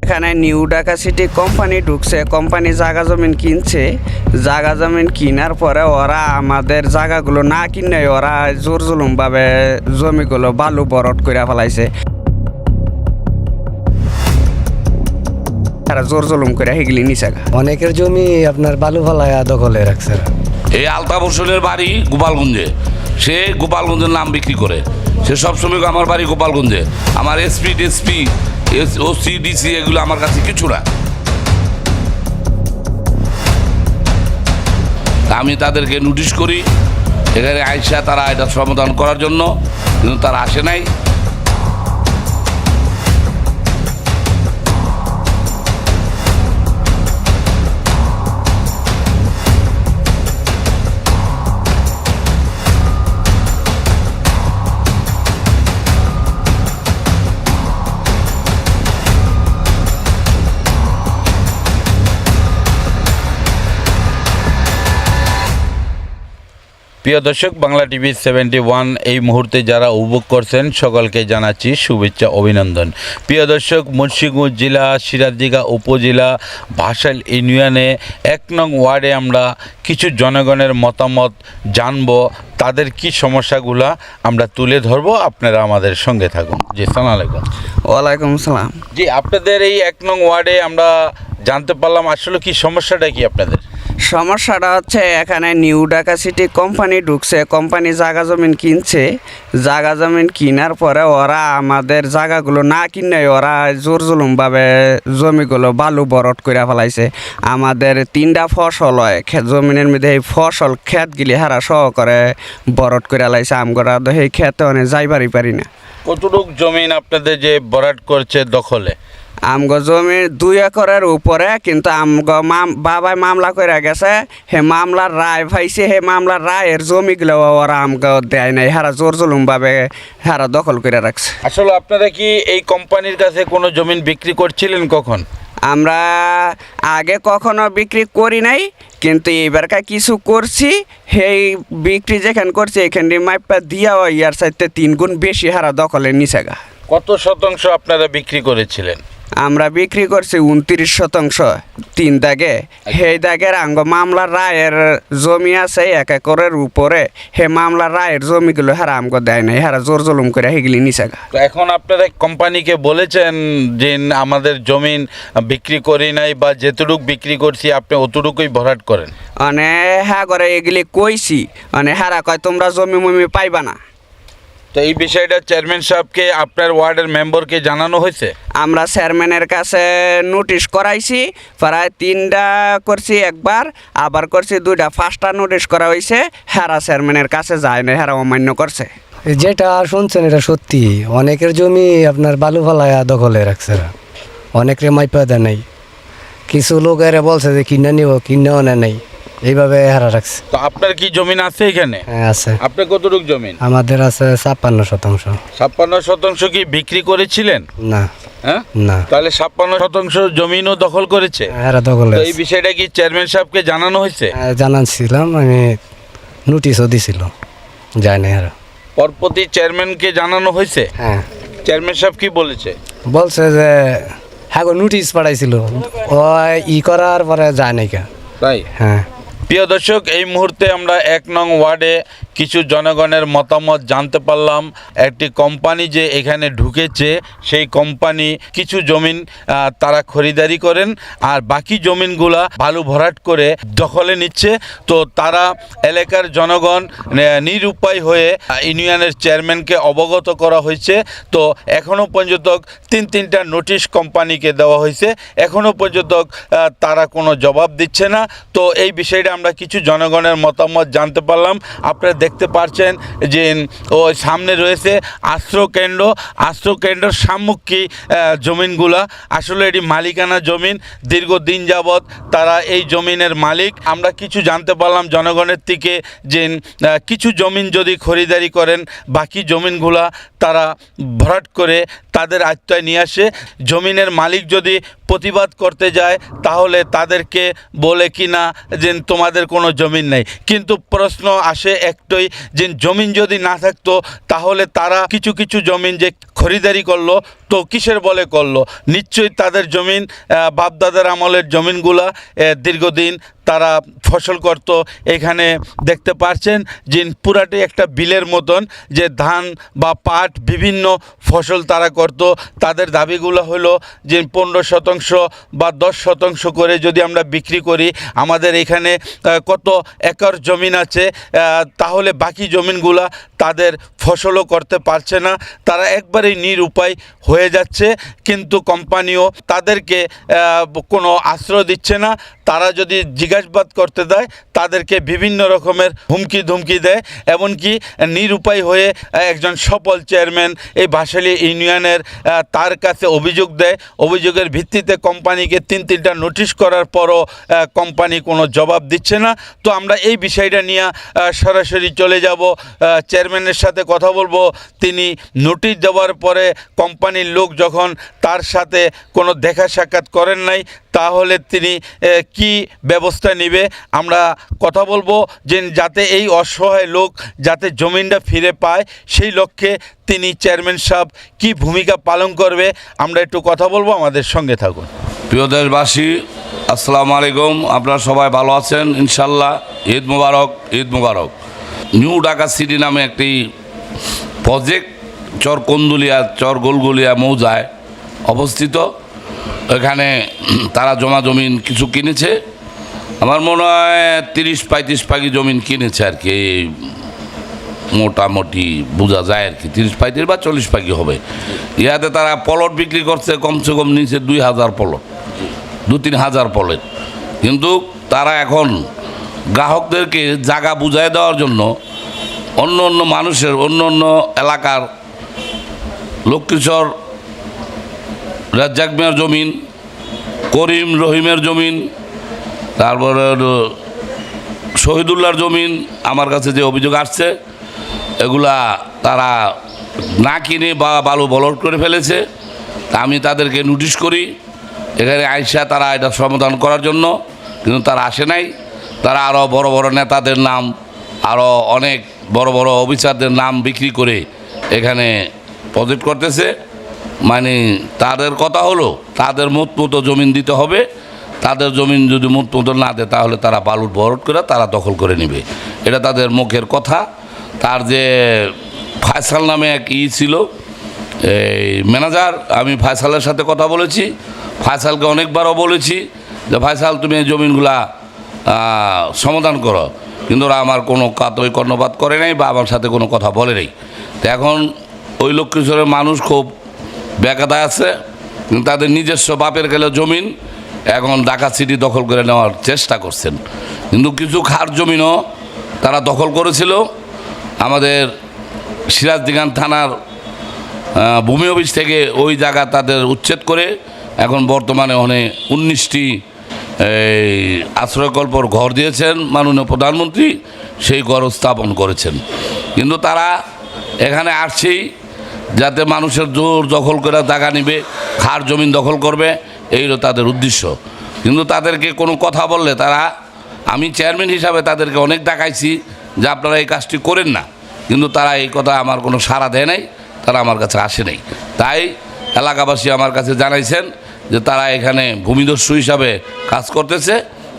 এখানে new Dhaka city company ঢুকছে, company জায়গা জমিন কিনছে। জায়গা জমিন কেনার পরে ওরা আমাদের জায়গাগুলো না কিনে ওরা জোর জুলুমভাবে জমিগুলো বালু বরট করে ফেলাইছে। তারা জোর জুলুম করে সেগুলি নিছে। অনেকের জমি আপনার বালু ফালায়া দখলে রাখছে। এই আলতাফ হোসেনের বাড়ি গোপালগঞ্জে, সে গোপালগঞ্জের নাম বিক্রি করে। সে সবসময় আমার বাড়ি গোপালগঞ্জে, আমার এসপি ডিএসপি ওসি ডিসি এগুলো আমার কাছে কিছু না। আমি তাদেরকে নোটিশ করি এখানে আইসা তারা এটা সমাধান করার জন্য, কিন্তু তারা আসে নাই। প্রিয় দর্শক, বাংলা টিভি 71 এই মুহূর্তে যারা উপভোগ করছেন সকলকে জানাচ্ছি শুভেচ্ছা অভিনন্দন। প্রিয় দর্শক, মুন্সিগঞ্জ জেলা সিরাজদিঘা উপজেলা ভাসাইল ইউনিয়নে 1 নং ওয়ার্ডে আমরা কিছু জনগণের মতামত জানব, তাদের কি সমস্যাগুলা আমরা তুলে ধরবো। আপনারা আমাদের সঙ্গে থাকুন। জি, আসসালামু আলাইকুম। ওয়ালাইকুম আসসালাম। জি, আপনাদের এই 1 নং ওয়ার্ডে আমরা জানতে পারলাম আসলে কি সমস্যাটা কি আপনাদের? সমস্যাটা হচ্ছে এখানে নিউ ঢাকা সিটি কোম্পানি ঢুকছে, কোম্পানি জায়গা জমিন কিনছে। জায়গা জমিন কেনার পরে ওরা আমাদের জায়গাগুলো না কিনে ওরা জোর জুলুমভাবে জমিগুলো বালু বরট করে ফেলাইছে। আমাদের 3টা ফসল হয় জমিনের মধ্যে, এই ফসল ক্ষেতগুলি হারা সহ করে বরট করে লাইছে। আমরা তো সেই ক্ষেতে অনেক যাইবারই পারি না। কতটুক জমিন আপনাদের যে বরাট করছে দখলে? আমগো জমি 2 একরের উপরে, কিন্তু আমগো বাবাই মামলা করে গেছে। হে মামলার রায় পাইছে, হে মামলার রায়ের জমিগুলো ওরা আমগো দেয় নাই, হারা জোর জুলুমভাবে হারা দখল করে রাখছে। আসলে আপনারা কি এই কোম্পানির কাছে কোনো জমিন বিক্রি করছিলেন কখন? আমরা আগে কখনো বিক্রি করি নাই, কিন্তু এবারকার কিছু করছি। সেই বিক্রি যেখানে করছি এখানে মাইপা দিয়া ইয়ার চাইতে 3 গুণ বেশি হারা দখলের নিচে গা। কত শতাংশ আপনারা বিক্রি করেছিলেন? আমরা বিক্রি করছি 29% 3 দাগে। সেই দাগের আঙ্গ মামলার রায়ের জমি আছে 1 একরের উপরে, হে মামলার রায়ের জমিগুলো হারা আমগো দেয় নাই, হারা জোর জুলুম করে সেগুলি নিচে গা। তো এখন আপনারা কোম্পানিকে বলেছেন যে আমাদের জমিন বিক্রি করি নাই, বা যেটুকু বিক্রি করছি আপনি অতটুকুই ভরাট করেন? মানে হ্যাঁ করে এগুলি কইছি, মানে হারা কয় তোমরা জমি মমি পাইবা না। তো এই বিষয়টা চেয়ারম্যান সাহেবকে আপনার ওয়ার্ডের মেম্বারকে জানানো হয়েছে? আমরা চেয়ারম্যানের কাছে নোটিশ করাইছি, প্রায় 3টা করছি, একবার আবার করছি 2টা, 5টা নোটিশ করা হয়েছে। হেরা চেয়ারম্যানের কাছে যায় না, হেরা অমান্য করছে। যেটা শুনছেন এটা সত্যি, অনেকের জমি আপনার বালু ফালায়া দখলে রাখছে। অনেকের মাইপা দেয় নাই, কিছু লোক এরা বলছে যে কিনে নিব, কিনেও নেয় নাই, এইভাবে হারা রাখছে। তো আপনার কি জমিন আছে এখানে? হ্যাঁ আছে। আপনার কতটুকু জমিন? আমাদের আছে 56%। 56% কি বিক্রি করেছিলেন? না। হ্যাঁ না, তাহলে 56% জমিনও দখল করেছে। এরা দখলে তো এই বিষয়টা কি চেয়ারম্যান সাহেবকে জানানো হয়েছে? জানাচ্ছিলাম, আমি নোটিশও দিছিল, যায় না এরা। পরপতি চেয়ারম্যানকে জানানো হয়েছে? হ্যাঁ। চেয়ারম্যান সাহেব কি বলেছে? বলছে যে হ্যাঁ নোটিশ পাঠাইছিল, ও করার পরে যায় নাই কা। তাই? হ্যাঁ। প্রিয় দর্শক, এই মুহূর্তে আমরা 1 নং ওয়ার্ডে কিছু জনগণের মতামত জানতে পারলাম। একটি কোম্পানি যে এখানে ঢুকেছে, সেই কোম্পানি কিছু জমিন তারা খরিদারি করেন, আর বাকি জমিনগুলা বালু ভরাট করে দখলে নিচ্ছে। তো তারা এলাকার জনগণ নিরুপায় হয়ে ইউনিয়নের চেয়ারম্যানকে অবগত করা হয়েছে। তো এখনও পর্যন্ত 3টা নোটিশ কোম্পানিকে দেওয়া হয়েছে, এখনও পর্যন্ত তারা কোনো জবাব দিচ্ছে না। তো এই বিষয়টা আমরা কিছু জনগণের মতামত জানতে পারলাম। আপনারা দেখতে পাচ্ছেন যে ওই সামনে রয়েছে আশ্রয়কেন্দ্র সম্মুখী জমিনগুলা। আসলে এটি মালিকানা জমিন, দীর্ঘদিন যাবৎ তারা এই জমিনের মালিক। আমরা কিছু জানতে পারলাম জনগণের থেকে যে কিছু জমিন যদি খরিদারি করেন, বাকি জমিনগুলা তারা ভরাট করে তাদের আয়ত্তায় নিয়ে আসে। জমিনের মালিক যদি প্রতিবাদ করতে যায় তাহলে তাদেরকে বলে কি না যে তোমাদের কোনো জমিন নেই। কিন্তু প্রশ্ন আসে একটাই, যে জমিন যদি না থাকতো তাহলে তারা কিছু কিছু জমিন যে খরিদারি করলো, তো কিসের বলে করলো? নিশ্চয়ই তাদের জমিন, বাপদাদার আমলের জমিনগুলা দীর্ঘদিন তারা ফসল করত। এখানে দেখতে পাচ্ছেন যে পুরাটি একটা বিলের মতন, যে ধান বা পাট বিভিন্ন ফসল তারা করত। তাদের দাবিগুলো হলো যে 15% বা 10% করে যদি আমরা বিক্রি করি, আমাদের এখানে কত একর জমিন আছে, তাহলে বাকি জমিনগুলা তাদের ফসলও করতে পারছে না, তারা একবারেই নিরুপায় হয়ে যাচ্ছে। কিন্তু কোম্পানিও তাদেরকে কোনো আশ্রয় দিচ্ছে না। তারা যদি জিজ্ঞাসাবাদ করতে দেয়, তাদেরকে বিভিন্ন রকমের হুমকি ধুমকি দেয়। এমনকি নিরুপায় হয়ে একজন সফল চেয়ারম্যান এই ভাসালী ইউনিয়নের তার কাছে অভিযোগ দেয়। অভিযোগের ভিত্তিতে কোম্পানিকে 3টা নোটিশ করার পরও কোম্পানি কোনো জবাব দিচ্ছে না। তো আমরা এই বিষয়টা নিয়ে সরাসরি চলে যাব, চেয়ারম্যানের সাথে কথা বলবো। তিনি নোটিশ দেওয়ার পরে কোম্পানির লোক যখন তার সাথে কোনো দেখা সাক্ষাৎ করেন নাই, তাহলে তিনি কি ব্যবস্থা নেবে আমরা কথা বলবো, যে যাতে এই অসহায় লোক যাতে জমিনটা ফিরে পায়, সেই লক্ষ্যে তিনি চেয়ারম্যান সাহেব কি ভূমিকা পালন করবে আমরা একটু কথা বলবো। আমাদের সঙ্গে থাকুন। প্রিয় দেশবাসী, আসসালামু আলাইকুম। আপনারা সবাই ভালো আছেন ইনশাল্লাহ। ঈদ মুবারক, ঈদ মুবারক। নিউ ঢাকা সিটি নামে একটি প্রজেক্ট চর গোলগুলিয়া মৌজায় অবস্থিত। এখানে তারা জমিন কিছু কিনেছে, আমার মনে হয় 30-35 পাখি জমিন কিনেছে আর কি, মোটামুটি বোঝা যায় আর কি 30-35 বা 40 পাখি হবে। ইয়াতে তারা প্লট বিক্রি করছে কমসে কম নিচে 2000 প্লট, 2-3 হাজার প্লট। কিন্তু তারা এখন গ্রাহকদেরকে জায়গা বুঝাই দেওয়ার জন্য অন্য মানুষের অন্য এলাকার লক্ষ্মীশ্বর রাজ্জাক মিয়ার জমিন, করিম রহিমের জমিন, তারপরে শহীদুল্লাহর জমিন, আমার কাছে যে অভিযোগ আসছে এগুলা তারা না কিনে বা বালু বলট করে ফেলেছে। তা আমি তাদেরকে নোটিশ করি এখানে আইসা তারা এটা সমাধান করার জন্য, কিন্তু তারা আসে নাই। তারা আরও বড় বড় নেতাদের নাম, আরও অনেক বড় বড় অফিসারদের নাম বিক্রি করে এখানে প্রজেক্ট করতেছে। মানে তাদের কথা হলো তাদের মতো জমিন দিতে হবে, তাদের জমিন যদি মতো না দেয় তাহলে তারা বালুর বরট করে তারা দখল করে নেবে, এটা তাদের মুখের কথা। তার যে ফয়সাল নামে এক ছিল এই ম্যানেজার, আমি ফয়সালের সাথে কথা বলেছি, ফয়সালকে অনেকবারও বলেছি যে ফয়সাল তুমি এই জমিনগুলা সমাধান করো, কিন্তু ওরা আমার কোনো কাতই কর্ণপাত করে নাই বা আমার সাথে কোনো কথা বলে নাই। তো এখন ওই লক্ষ্মীশ্বরের মানুষ খুব বেকায়দায় আছে, কিন্তু তাদের নিজস্ব বাপের গেলে জমিন এখন ঢাকা সিটি দখল করে নেওয়ার চেষ্টা করছেন। কিন্তু কিছু খার জমিনও তারা দখল করেছিল। আমাদের সিরাজদিগান থানার ভূমি অফিস থেকে ওই জায়গা তাদের উচ্ছেদ করে এখন বর্তমানে 19টি আশ্রয়কল্পর ঘর দিয়েছেন মাননীয় প্রধানমন্ত্রী, সেই ঘর স্থাপন করেছেন। কিন্তু তারা এখানে আসছেই যাতে মানুষের জোর দখল করে জায়গা নিবে, খার জমিন দখল করবে, এই হলো তাদের উদ্দেশ্য। কিন্তু তাদেরকে কোনো কথা বললে তারা, আমি চেয়ারম্যান হিসাবে তাদেরকে অনেক দেখাইছি যে আপনারা এই কাজটি করেন না, কিন্তু তারা এই কথা আমার কোনো সাড়া দেয় নাই, তারা আমার কাছে আসে নাই। তাই এলাকাবাসী আমার কাছে জানাইছেন যে তারা এখানে ভূমিদস্যু হিসাবে কাজ করতেছে।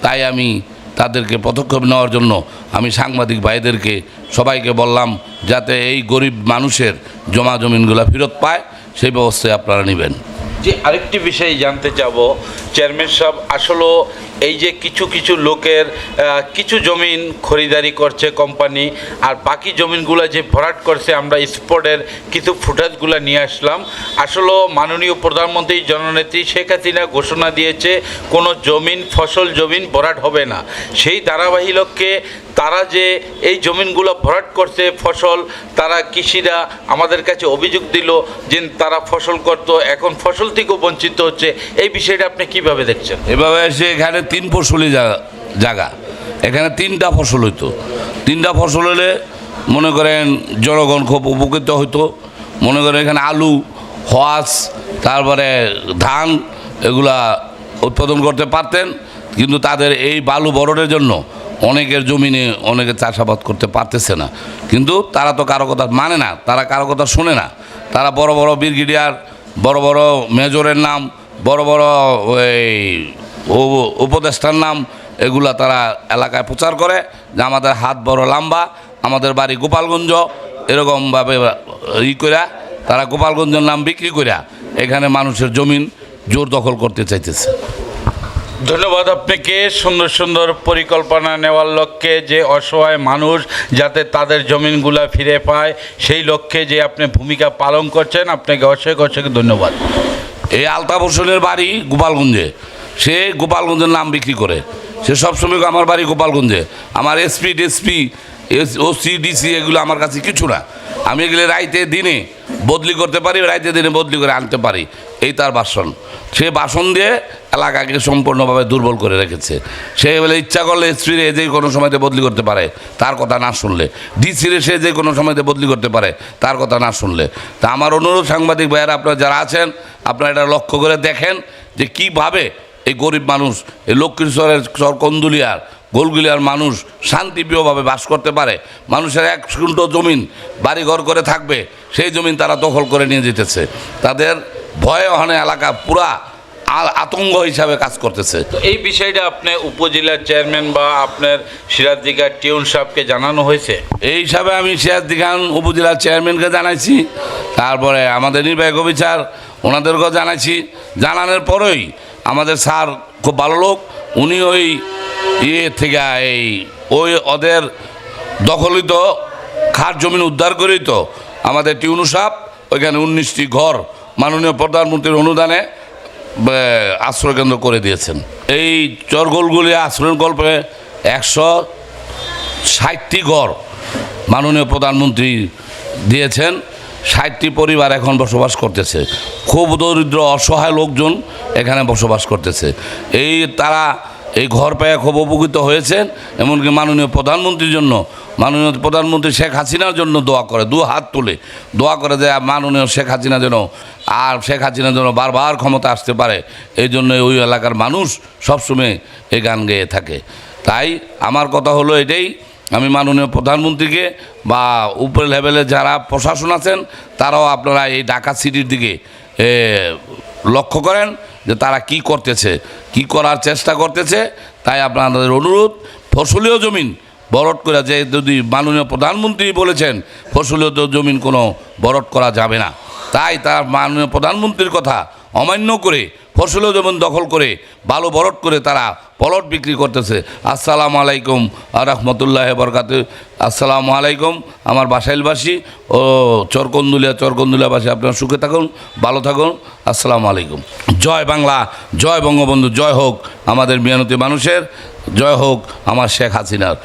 তাই আমি তাদেরকে পদক্ষেপ নেওয়ার জন্য আমি সাংবাদিক ভাইদেরকে সবাইকে বললাম যাতে এই গরিব মানুষের জমিনগুলো ফেরত পায়, সেই ব্যবস্থায় আপনারা নেবেন। যে আরেকটি বিষয় জানতে চাবো চেয়ারম্যান সাহেব, আসলে এই যে কিছু লোকের কিছু জমিন খরিদারি করছে কোম্পানি, আর বাকি জমিনগুলো যে ভরাট করছে, আমরা স্পটের কিছু ফুটেজগুলো নিয়ে আসলাম। আসলে মাননীয় প্রধানমন্ত্রী জননেত্রী শেখ হাসিনা ঘোষণা দিয়েছে কোনো ফসল জমিন ভরাট হবে না। সেই ধারাবাহিক লক্ষ্যে তারা যে এই জমিনগুলো ভরাট করছে ফসল, তারা কৃষিরা আমাদের কাছে অভিযোগ দিল যে তারা ফসল করত, এখন ফসল থেকেও বঞ্চিত হচ্ছে। এই বিষয়টা আপনি কিভাবে দেখছেন? এভাবে এসে এখানে 3 ফসলি জায়গা, এখানে 3টা ফসল হইতো। 3টা ফসল হলে মনে করেন জনগণ খুব উপকৃত হইতো। মনে করেন এখানে আলু, হোয়াস, তারপরে ধান এগুলা উৎপাদন করতে পারতেন। কিন্তু তাদের এই বালু বরটের জন্য অনেকের জমিনে অনেকে চাষাবাদ করতে পারতেছে না, কিন্তু তারা তো কারো কথা মানে না, তারা কারো কথা শোনে না। তারা বড় বড় ব্রিগেডিয়ার, বড় বড় মেজরের নাম, বড় বড় এই উপদেষ্টার নাম, এগুলা তারা এলাকায় প্রচার করে যে আমাদের হাত বড় লম্বা, আমাদের বাড়ি গোপালগঞ্জ, এরকমভাবে কইরা তারা গোপালগঞ্জের নাম বিক্রি কইরা এখানে মানুষের জমিন জোর দখল করতে চাইতেছে। ধন্যবাদ আপনাকে। সুন্দর সুন্দর পরিকল্পনা নেওয়ার লক্ষ্যে যে অসহায় মানুষ যাতে তাদের জমিনগুলা ফিরে পায়, সেই লক্ষ্যে যে আপনি ভূমিকা পালন করছেন, আপনাকে অশেষ অশেষ ধন্যবাদ। এই আলতাফ হোসেনের বাড়ি গোপালগঞ্জে, সে গোপালগঞ্জের নাম বিক্রি করে, সে সবসময় আমার বাড়ি গোপালগঞ্জে, আমার এসপি ডিএসপি ওসি ডিসি এগুলো আমার কাছে কিছু না, আমি এগুলো রাইতে দিনে বদলি করতে পারি, রাইতে দিনে বদলি করে আনতে পারি, এই তার বাসন। সে বাসন দিয়ে এলাকাকে সম্পূর্ণভাবে দুর্বল করে রেখেছে। সে বলে ইচ্ছা করলে এসপিরে যে কোনো সময়তে বদলি করতে পারে, তার কথা না শুনলে, ডিসিরে সে যে কোনো সময়তে বদলি করতে পারে, তার কথা না শুনলে। তা আমার অনুরোধ সাংবাদিক ভাইয়েরা, আপনারা যারা আছেন, আপনারা এটা লক্ষ্য করে দেখেন যে কীভাবে এই গরিব মানুষ, এই লক্ষ্মীশ্বরের চর কন্দুলিয়ার গোলগুলিয়ার মানুষ শান্তিপ্রিয়ভাবে বাস করতে পারে। মানুষের 1 কুণ্ঠ জমিন বাড়িঘর করে থাকবে, সেই জমিন তারা দখল করে নিয়ে যেতেছে। তাদের ভয়ে ওখানে এলাকা পুরা আতঙ্ক হিসাবে কাজ করতেছে। এই বিষয়টা আপনি উপজেলার চেয়ারম্যান বা আপনার সিরাজদিঘা টিউন সাহেবকে জানানো হয়েছে? এই হিসাবে আমি সিরাজদিঘান উপজেলার চেয়ারম্যানকে জানাইছি, তারপরে আমাদের নির্বাহী অফিসার ওনাদেরকেও জানাইছি। জানানোর পরেই আমাদের স্যার খুব ভালো লোক, উনি ওই থেকে ওই ওদের দখলিত খাট জমিন উদ্ধার করেই তো আমাদের টিউনু সাহেব ওইখানে 19টি ঘর মাননীয় প্রধানমন্ত্রীর অনুদানে আশ্রয়কেন্দ্র করে দিয়েছেন। এই চরগোলগুলিয়া আশ্রয়কল্পে 160টি ঘর মাননীয় প্রধানমন্ত্রী দিয়েছেন। 60টি পরিবার এখন বসবাস করতেছে। খুব দরিদ্র অসহায় লোকজন এখানে বসবাস করতেছে। তারা এই ঘর পেয়ে খুব উপকৃত হয়েছেন। এমনকি মাননীয় প্রধানমন্ত্রীর জন্য, মাননীয় প্রধানমন্ত্রী শেখ হাসিনার জন্য দোয়া করে, 2 হাত তুলে দোয়া করে যে মাননীয় শেখ হাসিনা যেন বারবার ক্ষমতা আসতে পারে। এই জন্য ওই এলাকার মানুষ সবসময় এই গান গেয়ে থাকে। তাই আমার কথা হলো এটাই, আমি মাননীয় প্রধানমন্ত্রীকে বা উপর লেভেলে যারা প্রশাসন আছেন, তারাও আপনারা এই ঢাকা সিটির দিকে লক্ষ্য করেন যে তারা কি করতেছে, কি করার চেষ্টা করতেছে। তাই আপনাদের অনুরোধ, ফসলীয় জমিন বরট করা, যে যদি মাননীয় প্রধানমন্ত্রী বলেছেন ফসলীয় জমিন কোনো বরট করা যাবে না, তাই তার মাননীয় প্রধানমন্ত্রীর কথা অমান্য করে ফসলীয় জমিন দখল করে বালু বরট করে তারা পলট বিক্রি করতেছে। আসসালামু আলাইকুম রহমতুল্লাহ বরকাতুহু। আসসালামু আলাইকুম আমার বাসাইলবাসী ও চরকন্দুলিয়াবাসী, আপনারা সুখে থাকুন, ভালো থাকুন। আসসালামু আলাইকুম। জয় বাংলা, জয় বঙ্গবন্ধু, জয় হোক আমাদের মেহনতি মানুষের, জয় হোক আমার শেখ হাসিনার।